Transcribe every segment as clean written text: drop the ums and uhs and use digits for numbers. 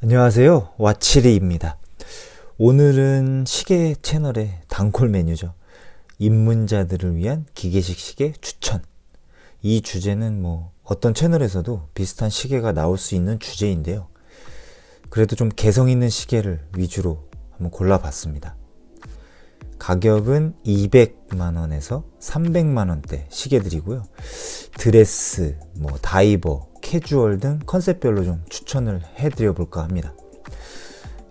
안녕하세요, 와치리입니다. 오늘은 시계 채널의 단골 메뉴죠. 입문자들을 위한 기계식 시계 추천. 이 주제는 어떤 채널에서도 비슷한 시계가 나올 수 있는 주제인데요. 그래도 좀 개성 있는 시계를 위주로 한번 골라봤습니다. 가격은 200만원에서 300만원대 시계들이고요. 드레스, 다이버, 캐주얼 등 컨셉별로 좀 추천을 해드려 볼까 합니다.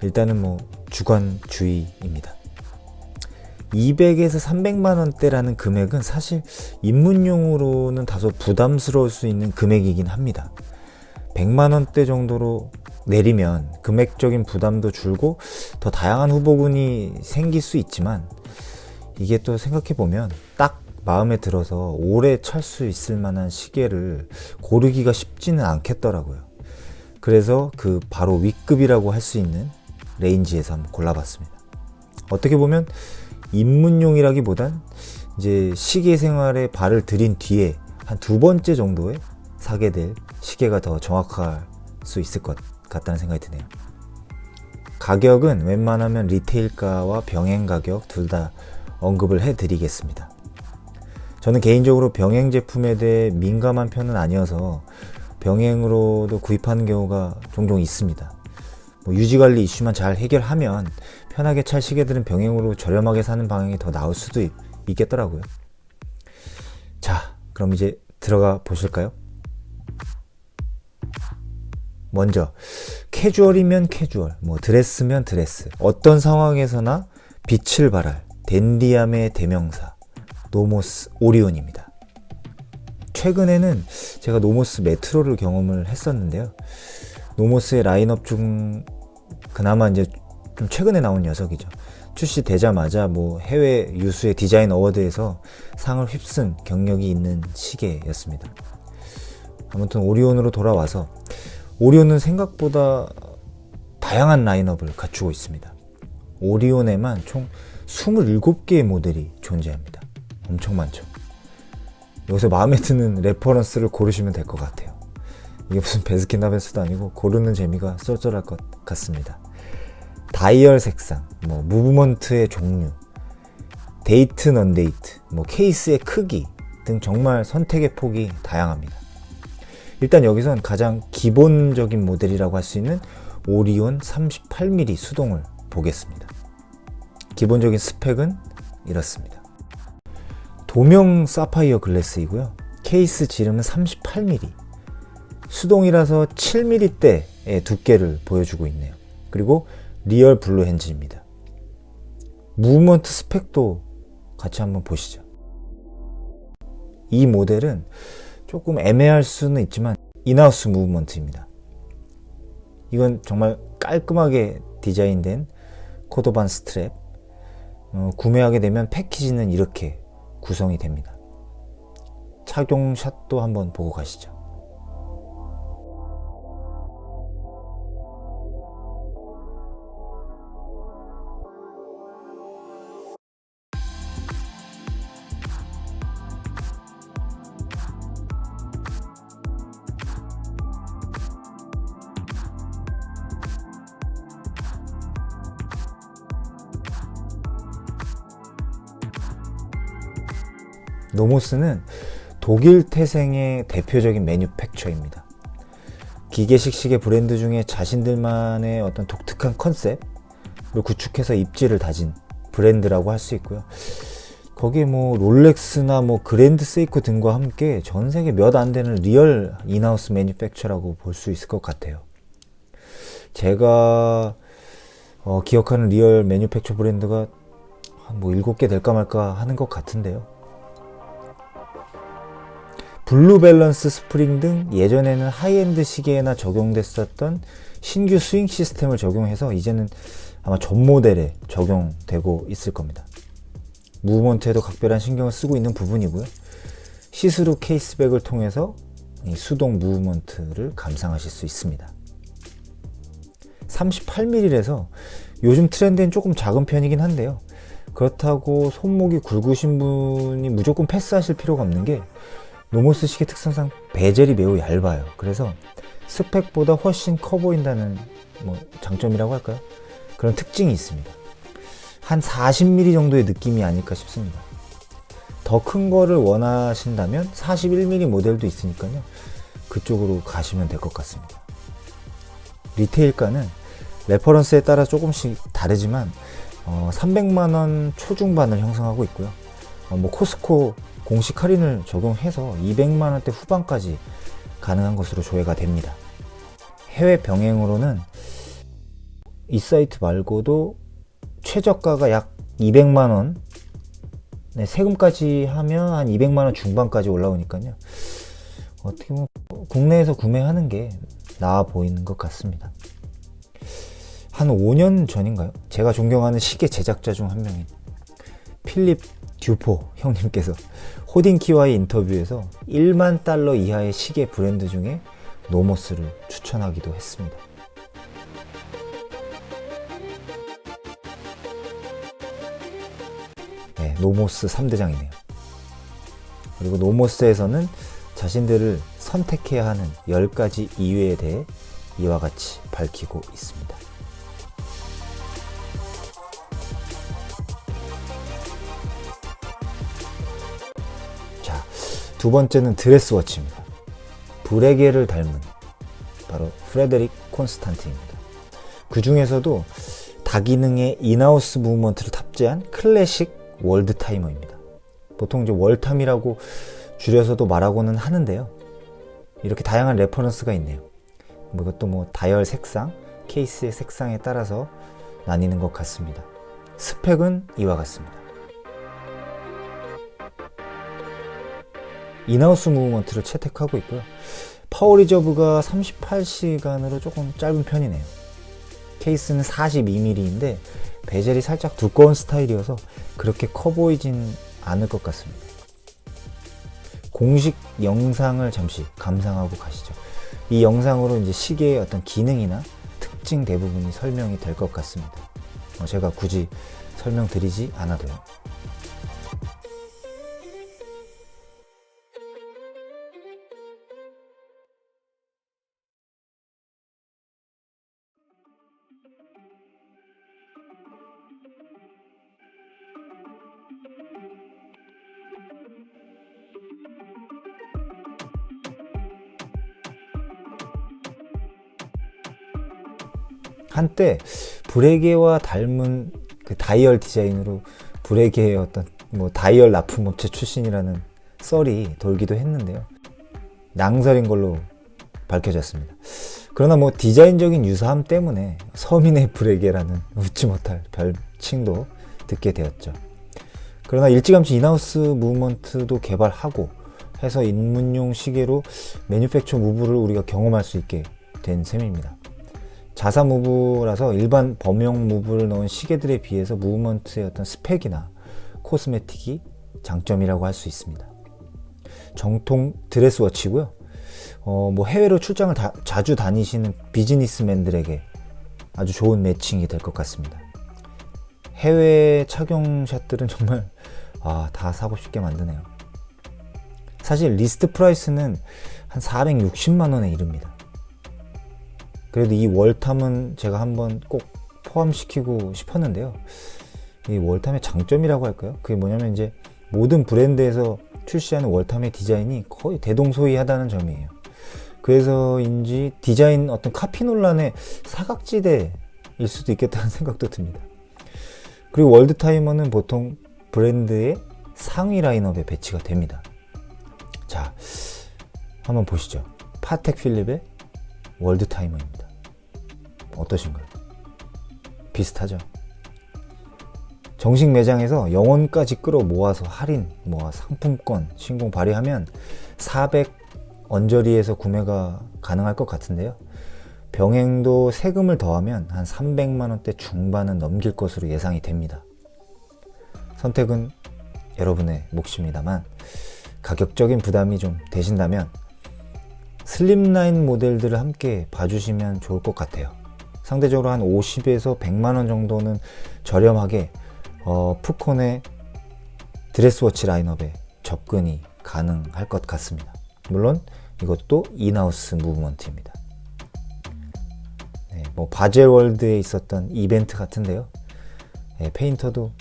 일단은 주관주의입니다. 200에서 300만원대라는 금액은 사실 입문용으로는 다소 부담스러울 수 있는 금액이긴 합니다. 100만원대 정도로 내리면 금액적인 부담도 줄고 더 다양한 후보군이 생길 수 있지만, 이게 또 생각해보면 딱 마음에 들어서 오래 찰 수 있을 만한 시계를 고르기가 쉽지는 않겠더라고요. 그래서 바로 윗급이라고 할 수 있는 레인지에서 한번 골라봤습니다. 어떻게 보면 입문용이라기보단 이제 시계 생활에 발을 들인 뒤에 한 두 번째 정도에 사게 될 시계가 더 정확할 수 있을 것 같다는 생각이 드네요. 가격은 웬만하면 리테일가와 병행 가격 둘 다 언급을 해드리겠습니다. 저는 개인적으로 병행 제품에 대해 민감한 편은 아니어서 병행으로도 구입하는 경우가 종종 있습니다. 유지관리 이슈만 잘 해결하면 편하게 찰 시계들은 병행으로 저렴하게 사는 방향이 더 나을 수도 있겠더라고요. 자, 그럼 이제 들어가 보실까요? 먼저 캐주얼이면 캐주얼, 드레스면 드레스, 어떤 상황에서나 빛을 발할 댄디함의 대명사 노모스 오리온입니다. 최근에는 제가 노모스 메트로를 경험을 했었는데요. 노모스의 라인업 중 그나마 이제 좀 최근에 나온 녀석이죠. 출시되자마자 해외 유수의 디자인 어워드에서 상을 휩쓴 경력이 있는 시계였습니다. 아무튼 오리온으로 돌아와서, 오리온은 생각보다 다양한 라인업을 갖추고 있습니다. 오리온에만 총 27개의 모델이 존재합니다. 엄청 많죠. 여기서 마음에 드는 레퍼런스를 고르시면 될 것 같아요. 이게 무슨 베스킨라빈스도 아니고 고르는 재미가 쏠쏠할 것 같습니다. 다이얼 색상, 무브먼트의 종류, 데이트 넌데이트, 케이스의 크기 등 정말 선택의 폭이 다양합니다. 일단 여기선 가장 기본적인 모델이라고 할 수 있는 오리온 38mm 수동을 보겠습니다. 기본적인 스펙은 이렇습니다. 도명 사파이어 글래스이고요. 케이스 지름은 38mm, 수동이라서 7mm대의 두께를 보여주고 있네요. 그리고 리얼 블루 핸즈입니다. 무브먼트 스펙도 같이 한번 보시죠. 이 모델은 조금 애매할 수는 있지만 인하우스 무브먼트입니다. 이건 정말 깔끔하게 디자인된 코도반 스트랩, 구매하게 되면 패키지는 이렇게 구성이 됩니다. 착용샷도 한번 보고 가시죠. 노모스는 독일 태생의 대표적인 매뉴팩처입니다. 기계식 시계 브랜드 중에 자신들만의 어떤 독특한 컨셉을 구축해서 입지를 다진 브랜드라고 할 수 있고요. 거기에 롤렉스나 그랜드 세이코 등과 함께 전 세계 몇 안 되는 리얼 인하우스 매뉴팩처라고 볼 수 있을 것 같아요. 제가 기억하는 리얼 매뉴팩처 브랜드가 한 7개 될까 말까 하는 것 같은데요. 블루 밸런스 스프링 등 예전에는 하이엔드 시계에나 적용됐었던 신규 스윙 시스템을 적용해서 이제는 아마 전 모델에 적용되고 있을 겁니다. 무브먼트에도 각별한 신경을 쓰고 있는 부분이고요. 시스루 케이스백을 통해서 이 수동 무브먼트를 감상하실 수 있습니다. 38mm라서 요즘 트렌드엔 조금 작은 편이긴 한데요. 그렇다고 손목이 굵으신 분이 무조건 패스하실 필요가 없는 게, 노모스 시계 특성상 베젤이 매우 얇아요. 그래서 스펙보다 훨씬 커 보인다는 뭐 장점이라고 할까요? 그런 특징이 있습니다. 한 40mm 정도의 느낌이 아닐까 싶습니다. 더 큰 거를 원하신다면 41mm 모델도 있으니까요. 그쪽으로 가시면 될 것 같습니다. 리테일가는 레퍼런스에 따라 조금씩 다르지만 300만원 초중반을 형성하고 있고요. 뭐 코스코 공식 할인을 적용해서 200만원대 후반까지 가능한 것으로 조회가 됩니다. 해외 병행으로는 이 사이트 말고도 최저가가 약 200만원, 네, 세금까지 하면 한 200만원 중반까지 올라오니까요. 어떻게 보면 국내에서 구매하는 게 나아 보이는 것 같습니다. 한 5년 전인가요? 제가 존경하는 시계 제작자 중 한 명인 필립 듀포 형님께서 호딩키와의 인터뷰에서 1만 달러 이하의 시계 브랜드 중에 노모스를 추천하기도 했습니다. 네, 노모스 3대장이네요. 그리고 노모스에서는 자신들을 선택해야 하는 10가지 이유에 대해 이와 같이 밝히고 있습니다. 자, 두 번째는 드레스워치입니다. 브레게를 닮은 바로 프레데릭 콘스탄틴입니다. 그 중에서도 다기능의 인하우스 무브먼트를 탑재한 클래식 월드 타이머입니다. 보통 이제 월탐이라고 줄여서도 말하고는 하는데요. 이렇게 다양한 레퍼런스가 있네요. 이것도 뭐 다이얼 색상, 케이스의 색상에 따라서 나뉘는 것 같습니다. 스펙은 이와 같습니다. 인하우스 무브먼트를 채택하고 있고요. 파워 리저브가 38시간으로 조금 짧은 편이네요. 케이스는 42mm인데 베젤이 살짝 두꺼운 스타일이어서 그렇게 커 보이진 않을 것 같습니다. 공식 영상을 잠시 감상하고 가시죠. 이 영상으로 이제 시계의 어떤 기능이나 특징 대부분이 설명이 될 것 같습니다. 제가 굳이 설명드리지 않아도요. 한때 브레게와 닮은 그 다이얼 디자인으로 브레게의 어떤 뭐 다이얼 납품업체 출신이라는 썰이 돌기도 했는데요. 낭설인 걸로 밝혀졌습니다. 그러나 뭐 디자인적인 유사함 때문에 서민의 브레게라는 웃지 못할 별칭도 듣게 되었죠. 그러나 일찌감치 인하우스 무브먼트도 개발하고 해서 입문용 시계로 매뉴팩처 무브를 우리가 경험할 수 있게 된 셈입니다. 자사 무브라서 일반 범용 무브를 넣은 시계들에 비해서 무브먼트의 어떤 스펙이나 코스메틱이 장점이라고 할 수 있습니다. 정통 드레스워치고요. 뭐 해외로 출장을 자주 다니시는 비즈니스맨들에게 아주 좋은 매칭이 될 것 같습니다. 해외 착용샷들은 정말 다 사고 싶게 만드네요. 사실 리스트 프라이스는 한 460만 원에 이릅니다. 그래도 이 월탐은 제가 한번 꼭 포함시키고 싶었는데요. 이 월탐의 장점이라고 할까요? 그게 뭐냐면 이제 모든 브랜드에서 출시하는 월탐의 디자인이 거의 대동소이하다는 점이에요. 그래서인지 디자인 어떤 카피 논란의 사각지대일 수도 있겠다는 생각도 듭니다. 그리고 월드타이머는 보통 브랜드의 상위 라인업에 배치가 됩니다. 자, 한번 보시죠. 파텍 필립의 월드타이머입니다. 어떠신가요? 비슷하죠? 정식 매장에서 영원까지 끌어모아서 할인, 상품권, 신공 발휘하면 400 언저리에서 구매가 가능할 것 같은데요. 병행도 세금을 더하면 한 300만원대 중반은 넘길 것으로 예상이 됩니다. 선택은 여러분의 몫입니다만 가격적인 부담이 좀 되신다면 슬림라인 모델들을 함께 봐주시면 좋을 것 같아요. 상대적으로 한 50에서 100만원 정도는 저렴하게 푸콘의 드레스워치 라인업에 접근이 가능할 것 같습니다. 물론 이것도 인하우스 무브먼트입니다. 네, 뭐 바젤월드에 있었던 이벤트 같은데요. 페인터도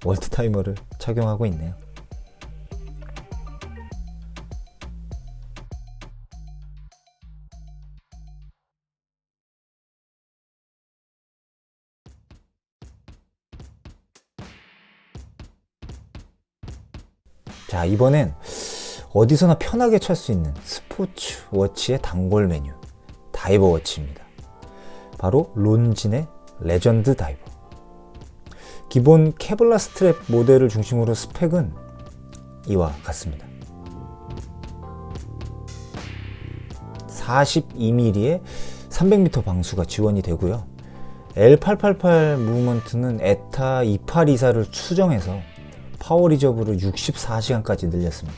월드 타이머를 착용하고 있네요. 자, 이번엔 어디서나 편하게 찰 수 있는 스포츠 워치의 단골 메뉴, 다이버 워치입니다. 바로 론진의 레전드 다이버. 기본 케블라 스트랩 모델을 중심으로 스펙은 이와 같습니다. 42mm의 300m 방수가 지원이 되고요. L888 무브먼트는 에타 2824를 수정해서 파워 리저브를 64시간까지 늘렸습니다.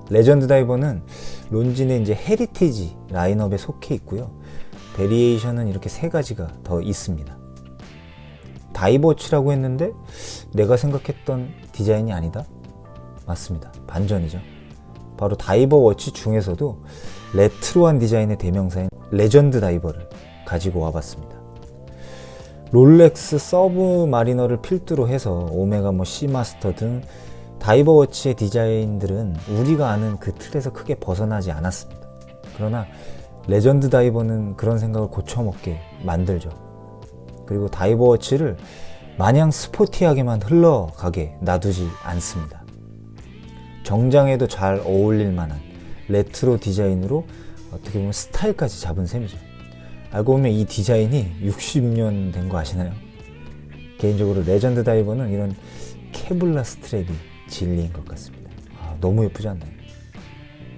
레전드 다이버는 론진의 이제 헤리티지 라인업에 속해 있고요. 베리에이션은 이렇게 3가지가 더 있습니다. 다이버 워치라고 했는데 내가 생각했던 디자인이 아니다? 맞습니다. 반전이죠. 바로 다이버 워치 중에서도 레트로한 디자인의 대명사인 레전드 다이버를 가지고 와봤습니다. 롤렉스 서브마리너를 필두로 해서 오메가 시마스터 등 다이버 워치의 디자인들은 우리가 아는 그 틀에서 크게 벗어나지 않았습니다. 그러나 레전드 다이버는 그런 생각을 고쳐먹게 만들죠. 그리고 다이버 워치를 마냥 스포티하게만 흘러가게 놔두지 않습니다. 정장에도 잘 어울릴 만한 레트로 디자인으로 어떻게 보면 스타일까지 잡은 셈이죠. 알고 보면 이 디자인이 60년 된 거 아시나요? 개인적으로 레전드 다이버는 이런 케블라 스트랩이 진리인 것 같습니다. 너무 예쁘지 않나요?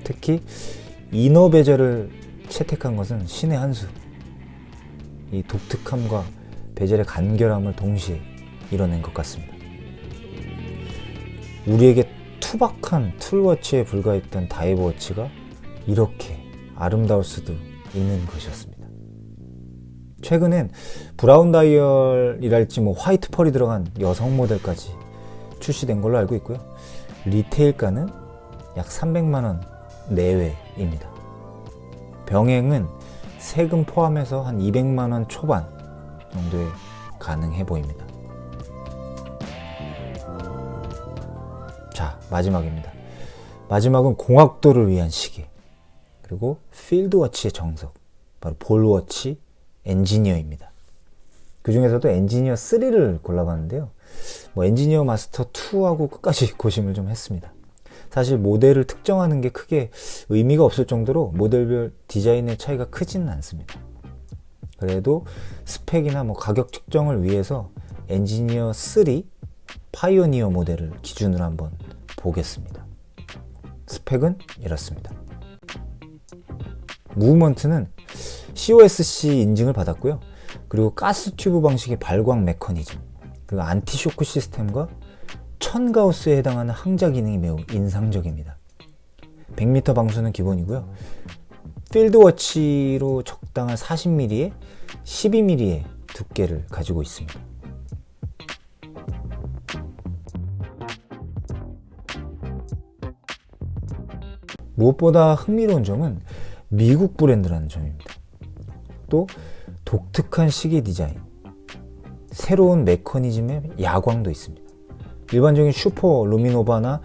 특히 이너 베젤을 채택한 것은 신의 한 수. 이 독특함과 베젤의 간결함을 동시에 이뤄낸 것 같습니다. 우리에게 투박한 툴워치에 불과했던 다이버 워치가 이렇게 아름다울 수도 있는 것이었습니다. 최근엔 브라운 다이얼이랄지 화이트 펄이 들어간 여성 모델까지 출시된 걸로 알고 있고요. 리테일가는 약 300만원 내외입니다. 병행은 세금 포함해서 한 200만원 초반 정도에 가능해 보입니다. 자, 마지막입니다. 마지막은 공학도를 위한 시계, 그리고 필드워치의 정석, 바로 볼워치 엔지니어입니다. 그 중에서도 엔지니어 3를 골라봤는데요. 엔지니어 마스터 2하고 끝까지 고심을 좀 했습니다. 사실 모델을 특정하는 게 크게 의미가 없을 정도로 모델별 디자인의 차이가 크지는 않습니다. 그래도 스펙이나 가격 측정을 위해서 엔지니어 3 파이오니어 모델을 기준으로 한번 보겠습니다. 스펙은 이렇습니다. 무브먼트는 COSC 인증을 받았고요. 그리고 가스 튜브 방식의 발광 메커니즘, 그리고 안티쇼크 시스템과 1000가우스에 해당하는 항자 기능이 매우 인상적입니다. 100m 방수는 기본이고요. 필드워치로 적당한 40mm에 12mm의 두께를 가지고 있습니다. 무엇보다 흥미로운 점은 미국 브랜드라는 점입니다. 또 독특한 시계 디자인, 새로운 메커니즘의 야광도 있습니다. 일반적인 슈퍼 루미노바나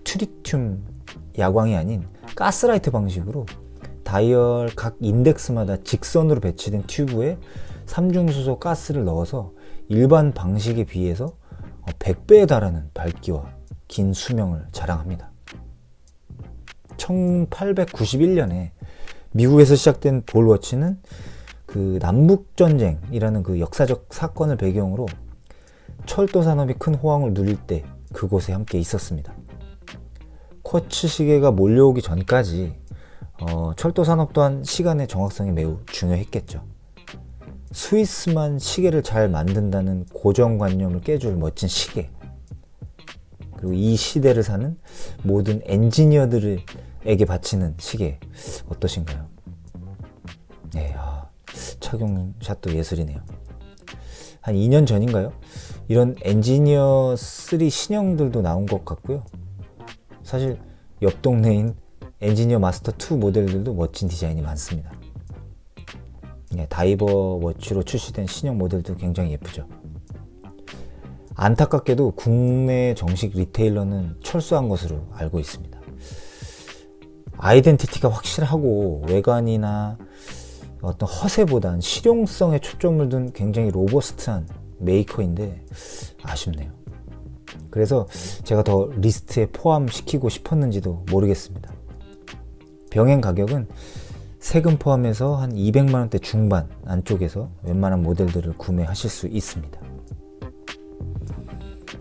트리튬 야광이 아닌 가스라이트 방식으로 다이얼 각 인덱스마다 직선으로 배치된 튜브에 삼중수소 가스를 넣어서 일반 방식에 비해서 100배에 달하는 밝기와 긴 수명을 자랑합니다. 1891년에 미국에서 시작된 볼워치는 남북전쟁이라는 역사적 사건을 배경으로 철도 산업이 큰 호황을 누릴 때 그곳에 함께 있었습니다. 쿼츠 시계가 몰려오기 전까지 철도 산업 또한 시간의 정확성이 매우 중요했겠죠. 스위스만 시계를 잘 만든다는 고정관념을 깨줄 멋진 시계, 그리고 이 시대를 사는 모든 엔지니어들에게 바치는 시계 어떠신가요? 네, 착용샷도 예술이네요. 한 2년 전인가요? 이런 엔지니어 3 신형들도 나온 것 같고요. 사실 옆 동네인 엔지니어 마스터 2 모델들도 멋진 디자인이 많습니다. 다이버 워치로 출시된 신형 모델도 굉장히 예쁘죠. 안타깝게도 국내 정식 리테일러는 철수한 것으로 알고 있습니다. 아이덴티티가 확실하고 외관이나 어떤 허세보단 실용성에 초점을 둔 굉장히 로버스트한 메이커인데 아쉽네요. 그래서 제가 더 리스트에 포함시키고 싶었는지도 모르겠습니다. 병행 가격은 세금 포함해서 한 200만원대 중반 안쪽에서 웬만한 모델들을 구매하실 수 있습니다.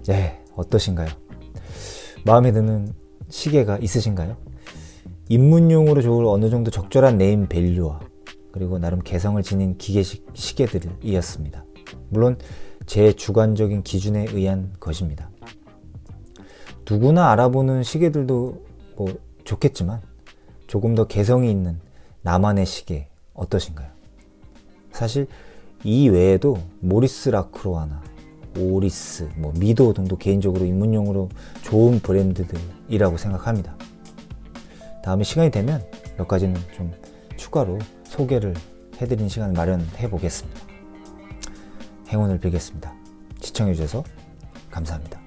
네, 어떠신가요? 마음에 드는 시계가 있으신가요? 입문용으로 좋을 어느 정도 적절한 네임 밸류와 그리고 나름 개성을 지닌 기계식 시계들이었습니다. 물론 제 주관적인 기준에 의한 것입니다. 누구나 알아보는 시계들도 뭐 좋겠지만 조금 더 개성이 있는 나만의 시계 어떠신가요? 사실 이 외에도 모리스 라크로아나 오리스, 미도 등도 개인적으로 입문용으로 좋은 브랜드들이라고 생각합니다. 다음에 시간이 되면 몇 가지는 좀 추가로 소개를 해드리는 시간을 마련해 보겠습니다. 행운을 빌겠습니다. 시청해주셔서 감사합니다.